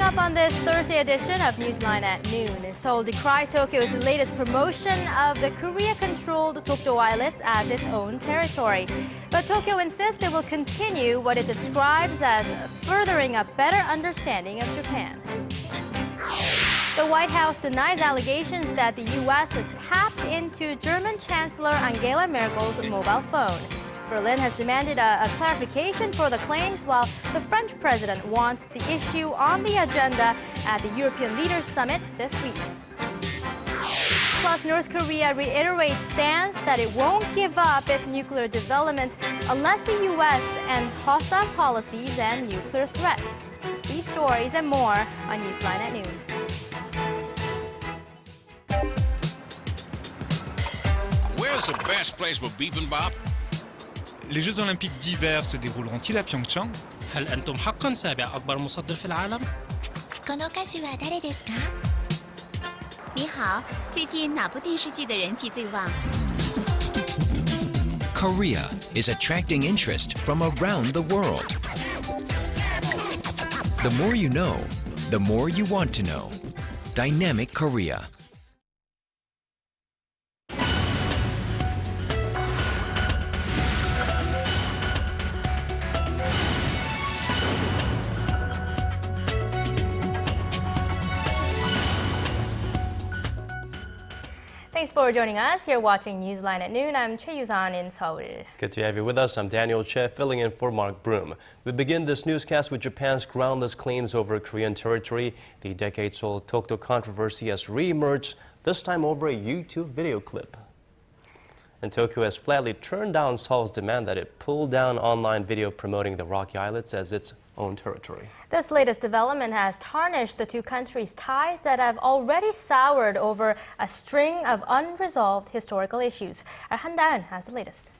up on this Thursday edition of Newsline at noon, Seoul decries Tokyo's latest promotion of the Korea-controlled Dokdo islets as its own territory. But Tokyo insists it will continue what it describes as furthering a better understanding of Japan. The White House denies allegations that the U.S. has tapped into German Chancellor Angela Merkel's mobile phone. Berlin has demanded a clarification for the claims, while the French president wants the issue on the agenda at the European Leaders Summit this week. Plus, North Korea reiterates stance that it won't give up its nuclear development unless the U.S. ends hostile policies and nuclear threats. These stories and more on Newsline at noon. Where's the best place for bibimbap? Les Jeux Olympiques d'hiver se dérouleront-ils à Pyeongchang? هل أنتم حقاً سابع أكبر مصدر في العالم؟ この歌手は誰ですか？你好，最近哪部电视剧的人气最旺？ Korea is attracting interest from around the world. The more you know, the more you want to know. Dynamic Korea. Thanks for joining us. You're watching Newsline at noon. I'm Choi Yuzan in Seoul. Good to have you with us. I'm Daniel Che, filling in for Mark Broom. We begin this newscast with Japan's groundless claims over Korean territory. The decades-old Dokdo controversy has re-emerged, this time over a YouTube video clip. And Tokyo has flatly turned down Seoul's demand that it pull down online video promoting the Rocky Islets as its own territory. This latest development has tarnished the two countries' ties that have already soured over a string of unresolved historical issues. Our Han Da-eun has the latest.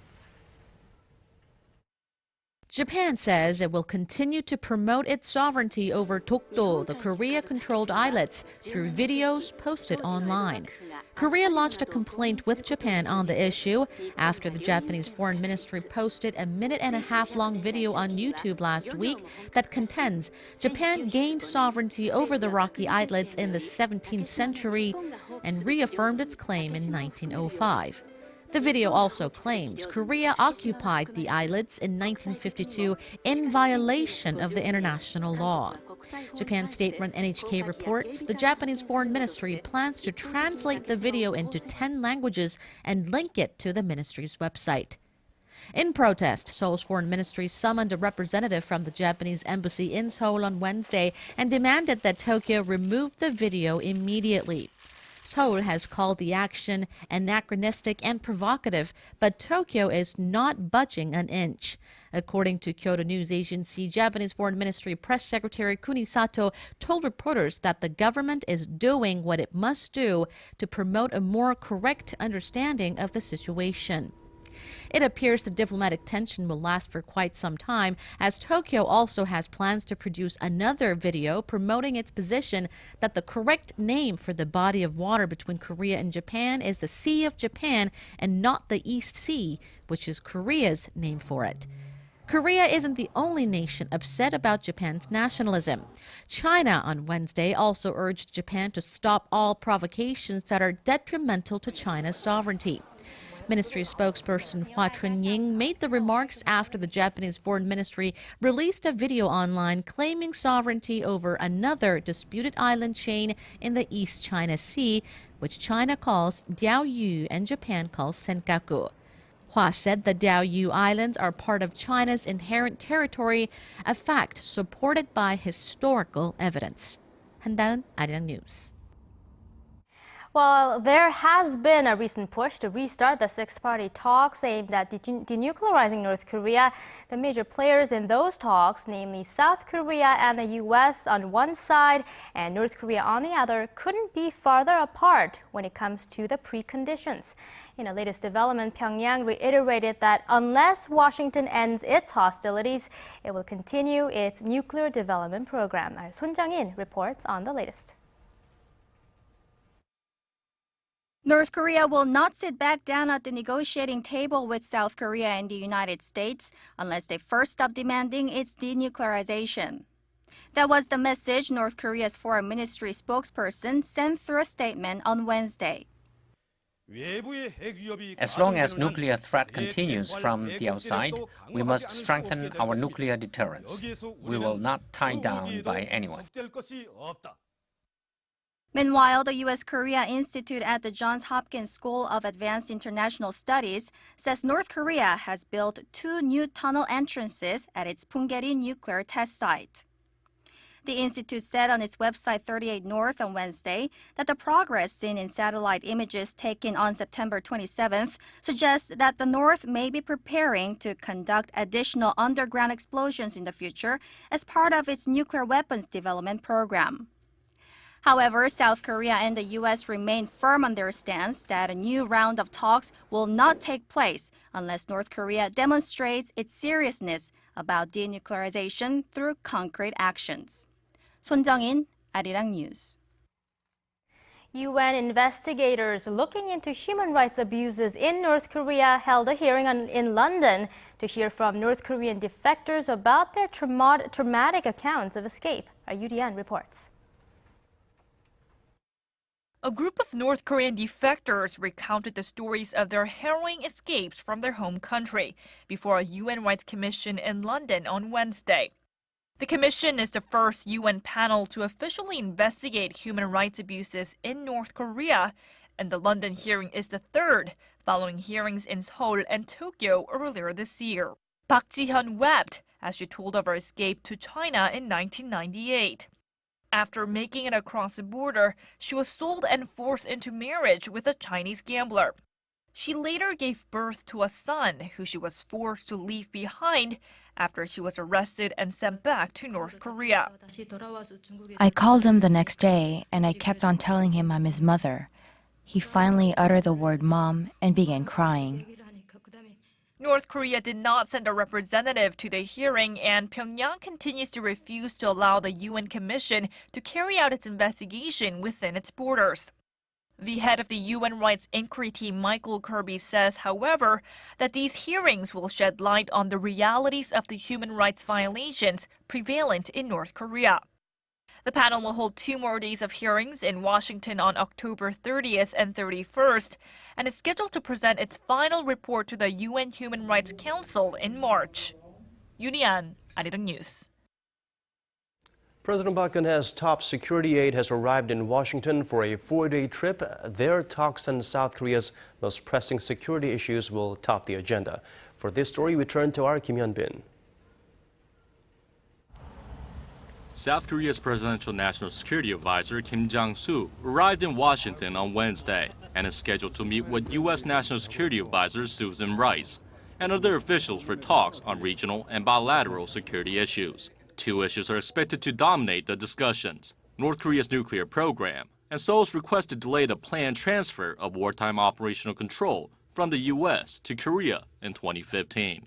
Japan says it will continue to promote its sovereignty over Dokdo, the Korea-controlled islets, through videos posted online. Korea launched a complaint with Japan on the issue after the Japanese Foreign Ministry posted a minute-and-a-half-long video on YouTube last week that contends Japan gained sovereignty over the Rocky Islets in the 17th century and reaffirmed its claim in 1905. The video also claims Korea occupied the islets in 1952 in violation of the international law. Japan state-run NHK reports the Japanese Foreign Ministry plans to translate the video into 10 languages and link it to the ministry's website. In protest, Seoul's foreign ministry summoned a representative from the Japanese embassy in Seoul on Wednesday and demanded that Tokyo remove the video immediately. Seoul has called the action anachronistic and provocative, but Tokyo is not budging an inch. According to Kyodo News Agency, Japanese Foreign Ministry Press Secretary Kunisato told reporters that the government is doing what it must do to promote a more correct understanding of the situation. It appears the diplomatic tension will last for quite some time, as Tokyo also has plans to produce another video promoting its position that the correct name for the body of water between Korea and Japan is the Sea of Japan and not the East Sea, which is Korea's name for it. Korea isn't the only nation upset about Japan's nationalism. China on Wednesday also urged Japan to stop all provocations that are detrimental to China's sovereignty. Ministry spokesperson Hua Chunying made the remarks after the Japanese Foreign Ministry released a video online claiming sovereignty over another disputed island chain in the East China Sea, which China calls Diaoyu and Japan calls Senkaku. Hua said the Diaoyu Islands are part of China's inherent territory, a fact supported by historical evidence. Han Da-eun, Arirang News. Well, there has been a recent push to restart the six-party talks aimed at denuclearizing North Korea. The major players in those talks, namely South Korea and the U.S. on one side and North Korea on the other, couldn't be farther apart when it comes to the preconditions. In a latest development, Pyongyang reiterated that unless Washington ends its hostilities, it will continue its nuclear development program. Our Son Jang-in reports on the latest. North Korea will not sit back down at the negotiating table with South Korea and the United States unless they first stop demanding its denuclearization. That was the message North Korea's Foreign Ministry spokesperson sent through a statement on Wednesday. As long as nuclear threat continues from the outside, we must strengthen our nuclear deterrence. We will not tie down by anyone. Meanwhile, the U.S.-Korea Institute at the Johns Hopkins School of Advanced International Studies says North Korea has built 2 new tunnel entrances at its Punggye-ri nuclear test site. The institute said on its website 38 North on Wednesday that the progress seen in satellite images taken on September 27th suggests that the North may be preparing to conduct additional underground explosions in the future as part of its nuclear weapons development program. However, South Korea and the U.S. remain firm on their stance that a new round of talks will not take place unless North Korea demonstrates its seriousness about denuclearization through concrete actions. 손정인, Arirang News. UN investigators looking into human rights abuses in North Korea held a hearing in London to hear from North Korean defectors about their traumatic accounts of escape. Our UDN reports. A group of North Korean defectors recounted the stories of their harrowing escapes from their home country before a UN Rights Commission in London on Wednesday. The commission is the first UN panel to officially investigate human rights abuses in North Korea, and the London hearing is the third, following hearings in Seoul and Tokyo earlier this year. Park Ji-hyun wept as she told of her escape to China in 1998. After making it across the border, she was sold and forced into marriage with a Chinese gambler. She later gave birth to a son who she was forced to leave behind after she was arrested and sent back to North Korea. I called him the next day and I kept on telling him I'm his mother. He finally uttered the word mom and began crying. North Korea did not send a representative to the hearing, and Pyongyang continues to refuse to allow the UN Commission to carry out its investigation within its borders. The head of the UN Rights Inquiry Team, Michael Kirby, says, however, that these hearings will shed light on the realities of the human rights violations prevalent in North Korea. The panel will hold 2 more days of hearings in Washington on October 30th and 31st, and is scheduled to present its final report to the UN Human Rights Council in March. Yunian, Arirang News. President Park Geun-hye's top security aide has arrived in Washington for a 4-day trip. Their talks on South Korea's most pressing security issues will top the agenda. For this story, we turn to our Kim Hyun-bin. South Korea's Presidential National Security Advisor Kim Jang-soo arrived in Washington on Wednesday and is scheduled to meet with U.S. National Security Advisor Susan Rice and other officials for talks on regional and bilateral security issues. 2 issues are expected to dominate the discussions: North Korea's nuclear program and Seoul's request to delay the planned transfer of wartime operational control from the U.S. to Korea in 2015.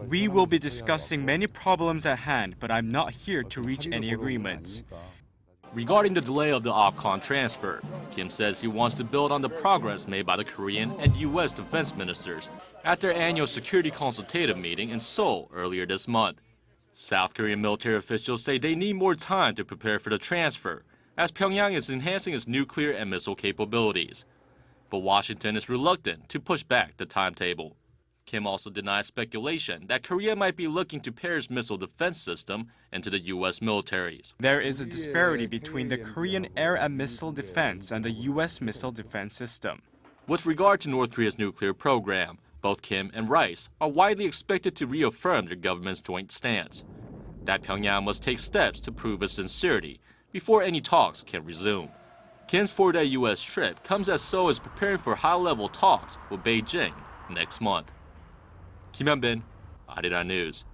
We will be discussing many problems at hand, but I'm not here to reach any agreements. Regarding the delay of the OPCON transfer, Kim says he wants to build on the progress made by the Korean and U.S. defense ministers at their annual security consultative meeting in Seoul earlier this month. South Korean military officials say they need more time to prepare for the transfer, as Pyongyang is enhancing its nuclear and missile capabilities. But Washington is reluctant to push back the timetable. Kim also denies speculation that Korea might be looking to pair its missile defense system into the U.S. militaries. There is a disparity between the Korean air and missile defense and the U.S. missile defense system. With regard to North Korea's nuclear program, both Kim and Rice are widely expected to reaffirm their government's joint stance that Pyongyang must take steps to prove its sincerity before any talks can resume. Kim's 4-day U.S. trip comes as Seoul is preparing for high-level talks with Beijing next month. Kim Hyun-bin, Arirang News.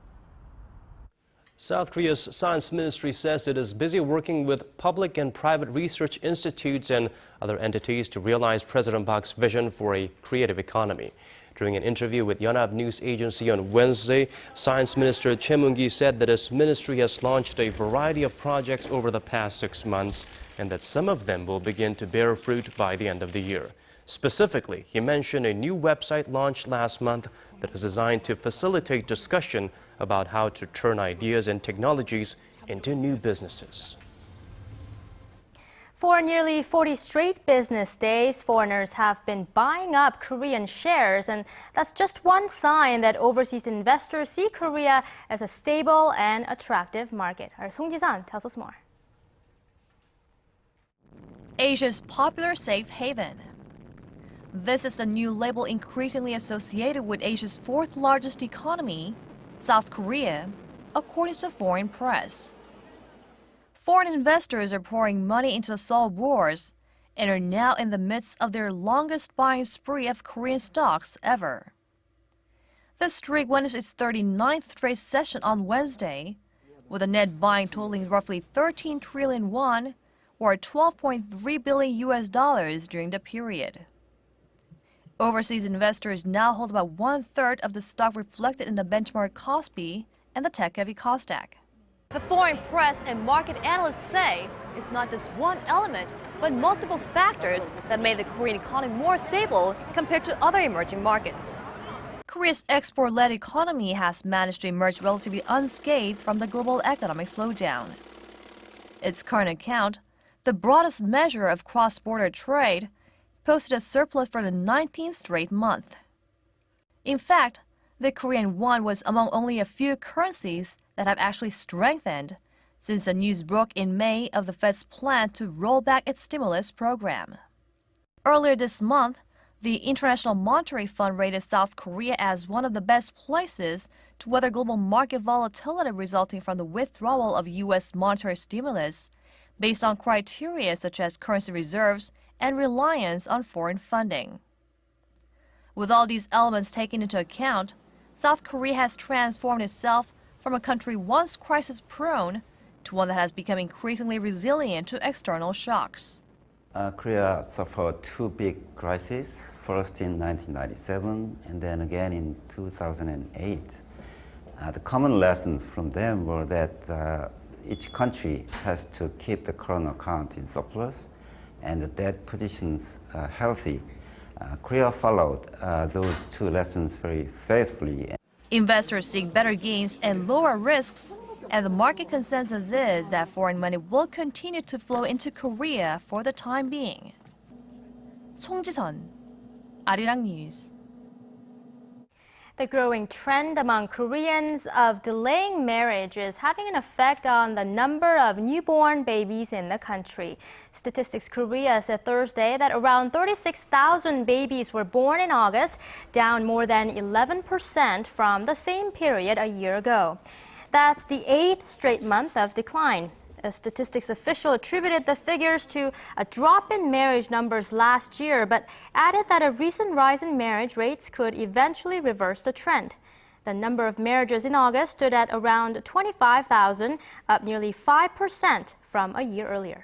South Korea's Science Ministry says it is busy working with public and private research institutes and other entities to realize President Park's vision for a creative economy. During an interview with Yonhap News Agency on Wednesday, Science Minister Choi Moon-gi said that his ministry has launched a variety of projects over the past 6 months and that some of them will begin to bear fruit by the end of the year. Specifically, he mentioned a new website launched last month that is designed to facilitate discussion about how to turn ideas and technologies into new businesses. For nearly 40 straight business days, foreigners have been buying up Korean shares, and that's just one sign that overseas investors see Korea as a stable and attractive market. Our Song Ji-san tells us more. Asia's popular safe haven. This is the new label increasingly associated with Asia's fourth largest economy, South Korea, according to foreign press. Foreign investors are pouring money into the Seoul bourse and are now in the midst of their longest buying spree of Korean stocks ever. The streak went into its 39th straight session on Wednesday, with a net buying totaling roughly 13 trillion won, or $12.3 billion during the period. Overseas investors now hold about one-third of the stock reflected in the benchmark Kospi and the tech-heavy Kosdaq. The foreign press and market analysts say it's not just one element, but multiple factors that made the Korean economy more stable compared to other emerging markets. Korea's export-led economy has managed to emerge relatively unscathed from the global economic slowdown. Its current account, the broadest measure of cross-border trade, posted a surplus for the 19th straight month. In fact, the Korean won was among only a few currencies that have actually strengthened since the news broke in May of the Fed's plan to roll back its stimulus program. Earlier this month, the International Monetary Fund rated South Korea as one of the best places to weather global market volatility resulting from the withdrawal of U.S. monetary stimulus, based on criteria such as currency reserves and reliance on foreign funding. With all these elements taken into account, South Korea has transformed itself from a country once crisis-prone to one that has become increasingly resilient to external shocks. Korea suffered two big crises, first in 1997 and then again in 2008. The common lessons from them were that each country has to keep the current account in surplus and the debt positions healthy. Korea followed those two lessons very faithfully. Investors seek better gains and lower risks, and the market consensus is that foreign money will continue to flow into Korea for the time being. Song Ji-sun, Arirang News. The growing trend among Koreans of delaying marriage is having an effect on the number of newborn babies in the country. Statistics Korea said Thursday that around 36,000 babies were born in August, down more than 11% from the same period a year ago. That's the 8th straight month of decline. A statistics official attributed the figures to a drop in marriage numbers last year, but added that a recent rise in marriage rates could eventually reverse the trend. The number of marriages in August stood at around 25,000, up nearly 5% from a year earlier.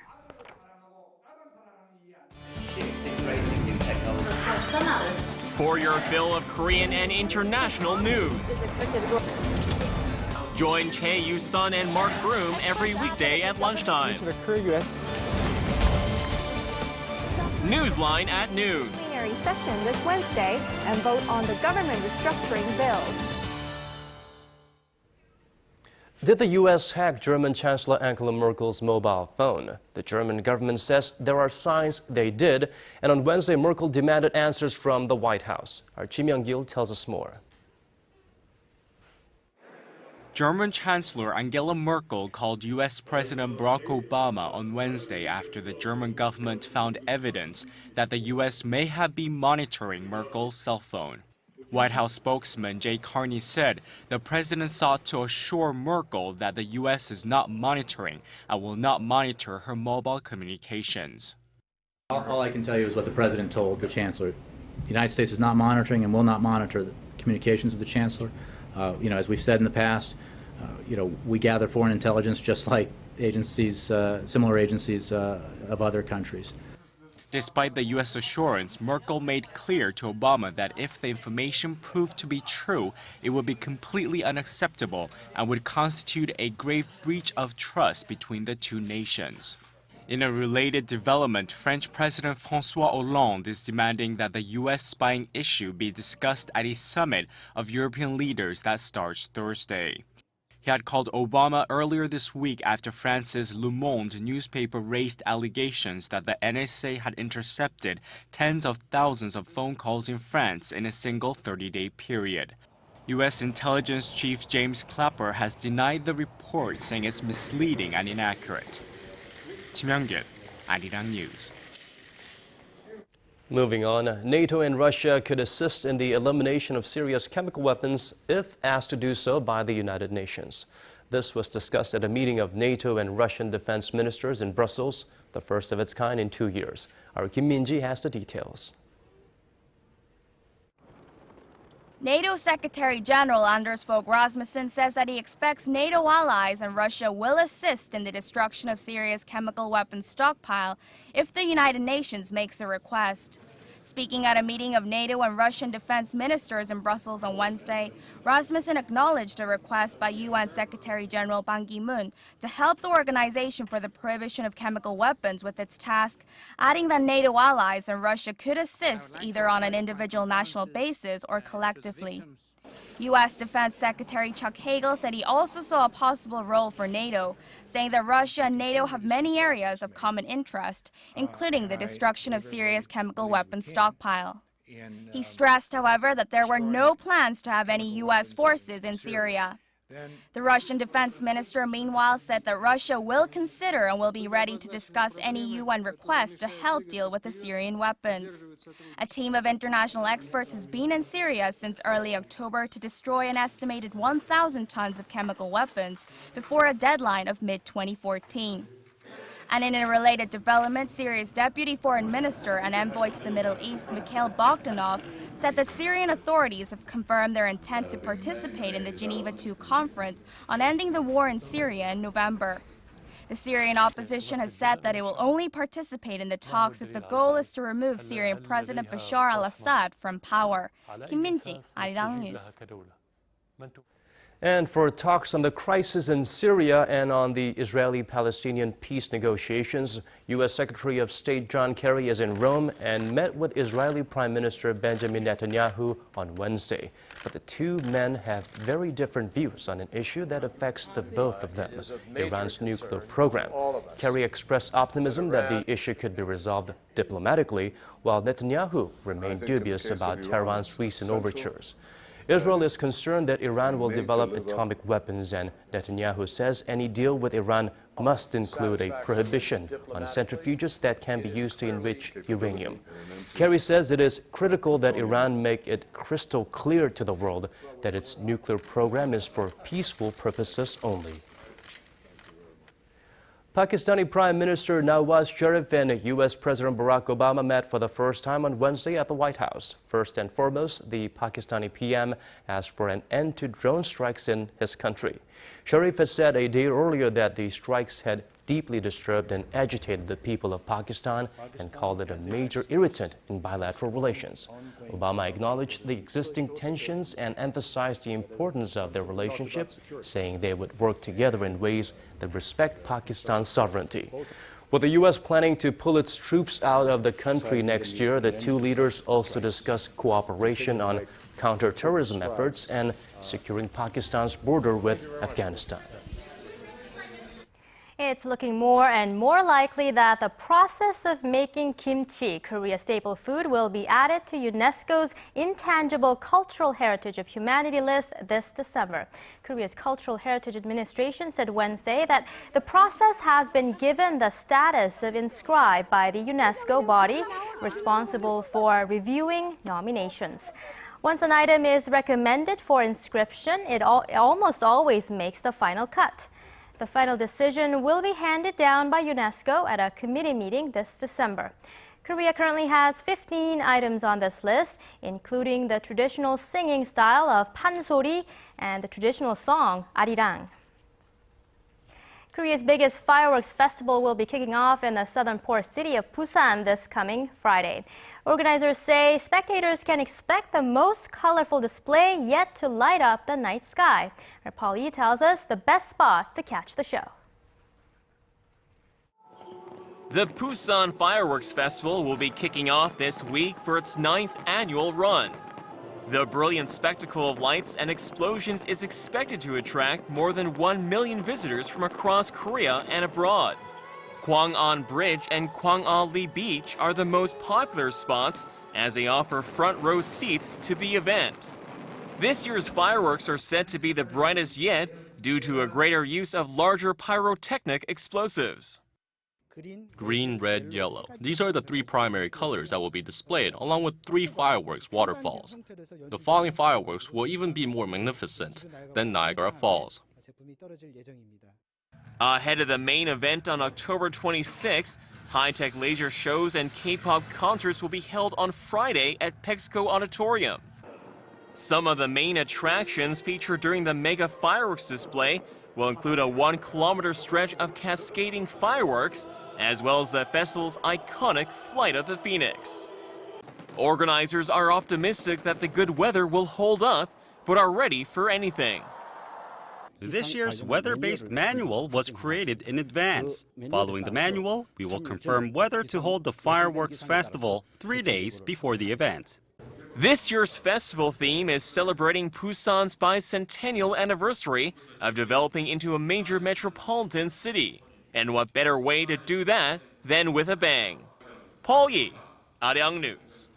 For your fill of Korean and international news. Join Chae Yu-sun and Mark Broom every weekday at lunchtime. Newsline at noon. Plenary session this Wednesday and vote on the government restructuring bills. Did the U.S. hack German Chancellor Angela Merkel's mobile phone? The German government says there are signs they did, and on Wednesday, Merkel demanded answers from the White House. Our Kim Young-gil tells us more. German Chancellor Angela Merkel called U.S. President Barack Obama on Wednesday after the German government found evidence that the U.S. may have been monitoring Merkel's cell phone. White House spokesman Jay Carney said the president sought to assure Merkel that the U.S. is not monitoring and will not monitor her mobile communications. All I can tell you is what the president told the chancellor. The United States is not monitoring and will not monitor the communications of the chancellor. As we've said in the past, we gather foreign intelligence just like agencies, similar agencies of other countries. Despite the U.S. assurance, Merkel made clear to Obama that if the information proved to be true, it would be completely unacceptable and would constitute a grave breach of trust between the two nations. In a related development, French President François Hollande is demanding that the U.S. spying issue be discussed at a summit of European leaders that starts Thursday. He had called Obama earlier this week after France's Le Monde newspaper raised allegations that the NSA had intercepted tens of thousands of phone calls in France in a single 30-day period. U.S. intelligence chief James Clapper has denied the report, saying it's misleading and inaccurate. Chimyeong-gil, Arirang News. Moving on, NATO and Russia could assist in the elimination of Syria's chemical weapons if asked to do so by the United Nations. This was discussed at a meeting of NATO and Russian defense ministers in Brussels, the first of its kind in 2 years. Our Kim Min-ji has the details. NATO Secretary General Anders Fogh Rasmussen says that he expects NATO allies and Russia will assist in the destruction of Syria's chemical weapons stockpile if the United Nations makes a request. Speaking at a meeting of NATO and Russian defense ministers in Brussels on Wednesday, Rasmussen acknowledged a request by UN Secretary General Ban Ki-moon to help the Organization for the Prohibition of Chemical Weapons with its task, adding that NATO allies and Russia could assist either on an individual national basis or collectively. U.S. Defense Secretary Chuck Hagel said he also saw a possible role for NATO, saying that Russia and NATO have many areas of common interest, including the destruction of Syria's chemical weapons stockpile. He stressed, however, that there were no plans to have any U.S. forces in Syria. The Russian defense minister, meanwhile, said that Russia will consider and will be ready to discuss any UN requests to help deal with the Syrian weapons. A team of international experts has been in Syria since early October to destroy an estimated 1,000 tons of chemical weapons before a deadline of mid-2014. And in a related development, Syria's deputy foreign minister and envoy to the Middle East, Mikhail Bogdanov, said that Syrian authorities have confirmed their intent to participate in the Geneva II conference on ending the war in Syria in November. The Syrian opposition has said that it will only participate in the talks if the goal is to remove Syrian President Bashar al-Assad from power. Kim Min-ji, Arirang News. And for talks on the crisis in Syria and on the Israeli-Palestinian peace negotiations, U.S. Secretary of State John Kerry is in Rome and met with Israeli Prime Minister Benjamin Netanyahu on Wednesday. But the two men have very different views on an issue that affects the both of them, Iran's nuclear program. Kerry expressed optimism that the issue could be resolved diplomatically, while Netanyahu remained dubious about Tehran's recent overtures. Israel is concerned that Iran will develop atomic weapons, and Netanyahu says any deal with Iran must include a prohibition on centrifuges that can be used to enrich uranium. Kerry says it is critical that Iran make it crystal clear to the world that its nuclear program is for peaceful purposes only. Pakistani Prime Minister Nawaz Sharif and U.S. President Barack Obama met for the first time on Wednesday at the White House. First and foremost, the Pakistani PM asked for an end to drone strikes in his country. Sharif had said a day earlier that the strikes had deeply disturbed and agitated the people of Pakistan and called it a major irritant in bilateral relations. Obama acknowledged the existing tensions and emphasized the importance of their relationship, saying they would work together in ways that respect Pakistan's sovereignty. With the U.S. planning to pull its troops out of the country next year, the two leaders also discussed cooperation on counterterrorism efforts and securing Pakistan's border with Afghanistan. It's looking more and more likely that the process of making kimchi, Korea's staple food, will be added to UNESCO's Intangible Cultural Heritage of Humanity list this December. Korea's Cultural Heritage Administration said Wednesday that the process has been given the status of inscribed by the UNESCO body responsible for reviewing nominations. Once an item is recommended for inscription, it almost always makes the final cut. The final decision will be handed down by UNESCO at a committee meeting this December. Korea currently has 15 items on this list, including the traditional singing style of pansori and the traditional song Arirang. Korea's biggest fireworks festival will be kicking off in the southern port city of Busan this coming Friday. Organizers say spectators can expect the most colorful display yet to light up the night sky. Our Paul Yi tells us the best spots to catch the show. The Busan Fireworks Festival will be kicking off this week for its 9th annual run. The brilliant spectacle of lights and explosions is expected to attract more than 1 million visitors from across Korea and abroad. Gwangwon Bridge and Gwangwon-ri Beach are the most popular spots as they offer front row seats to the event. This year's fireworks are said to be the brightest yet due to a greater use of larger pyrotechnic explosives. Green, red, yellow. These are the 3 primary colors that will be displayed, along with 3 fireworks waterfalls. The following fireworks will even be more magnificent than Niagara Falls. Ahead of the main event on October 26, high-tech laser shows and K-pop concerts will be held on Friday at Pexco Auditorium. Some of the main attractions featured during the mega fireworks display will include a 1-kilometer stretch of cascading fireworks, as well as the festival's iconic Flight of the Phoenix. Organizers are optimistic that the good weather will hold up, but are ready for anything. This year's weather-based manual was created in advance. Following the manual, we will confirm whether to hold the fireworks festival 3 days before the event. This year's festival theme is celebrating Busan's bicentennial anniversary of developing into a major metropolitan city. And what better way to do that than with a bang? Paul Yi, Arirang News.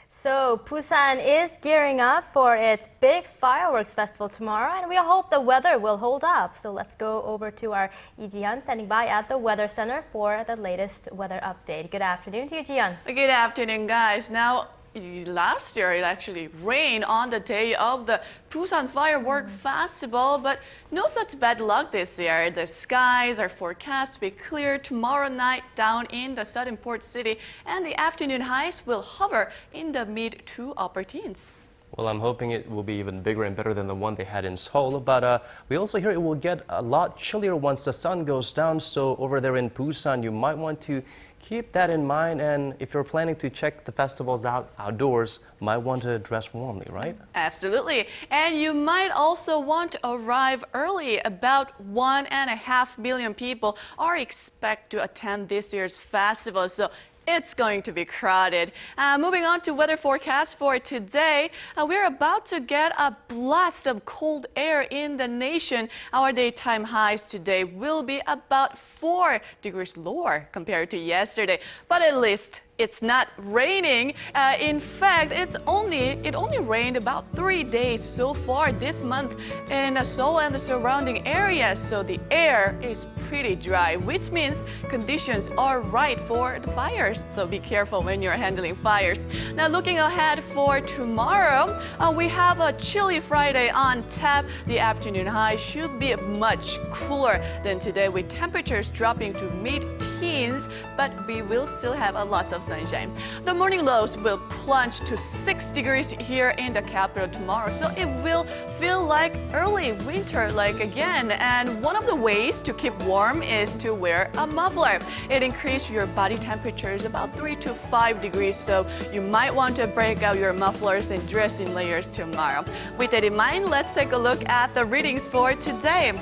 So Busan is gearing up for its big fireworks festival tomorrow, and we hope the weather will hold up. So let's go over to our Lee Ji-hyun standing by at the Weather Center for the latest weather update. Good afternoon to you, Ji-hyun. Good afternoon, guys. Now, last year it actually rained on the day of the Busan Firework Festival, but no such bad luck this year. The skies are forecast to be clear tomorrow night down in the southern port city, and the afternoon highs will hover in the mid to upper teens. Well, I'm hoping it will be even bigger and better than the one they had in Seoul, but we also hear it will get a lot chillier once the sun goes down, so over there in Busan you might want to keep that in mind, and if you're planning to check the festivals out outdoors, might want to dress warmly, right? Absolutely. And you might also want to arrive early. About 1.5 million people are expected to attend this year's festival, so it's going to be crowded. Moving on to weather forecast for today, we're about to get a blast of cold air in the nation. Our daytime highs today will be about 4 degrees lower compared to yesterday, but at least it's not raining. In fact, it only rained about 3 days so far this month in Seoul and the surrounding areas, so the air is pretty dry, which means conditions are right for the fires. So be careful when you're handling fires. Now, looking ahead for tomorrow, we have a chilly Friday on tap. The afternoon high should be much cooler than today, with temperatures dropping to mid-teens, but we will still have a lot of sunshine. The morning lows will plunge to 6 degrees here in the capital tomorrow, so it will feel like early winter like again. And one of the ways to keep warm is to wear a muffler. It increases your body temperatures about 3 to 5 degrees, so you might want to break out your mufflers and dress in layers tomorrow. With that in mind, let's take a look at the readings for today.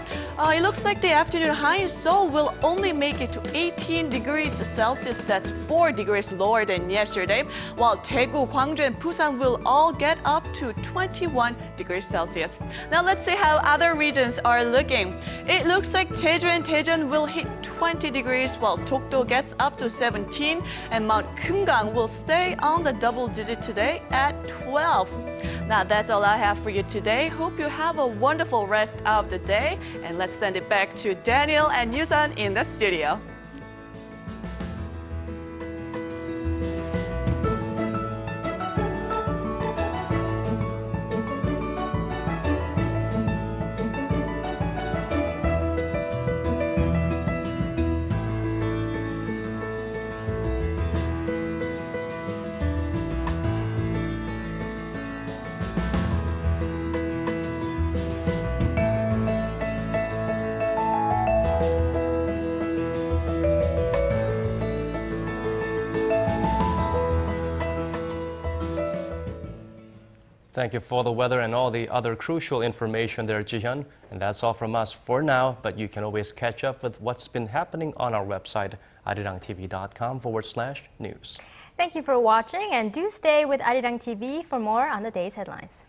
It looks like the afternoon high in Seoul will only make it to 18 degrees Celsius. That's 4 degrees lower than yesterday, while Daegu, Gwangju, and Busan will all get up to 21 degrees Celsius. Now let's see how other regions are looking. It looks like Jeju and Daejeon will hit 20 degrees, while Dokdo gets up to 17, and Mount Kumgang will stay on the double digit today at 12. Now that's all I have for you today. Hope you have a wonderful rest of the day, and let's send it back to Daniel and Yusan in the studio. Thank you for the weather and all the other crucial information there, Jihyun. And that's all from us for now, but you can always catch up with what's been happening on our website, arirangtv.com/news. Thank you for watching, and do stay with Arirang TV for more on the day's headlines.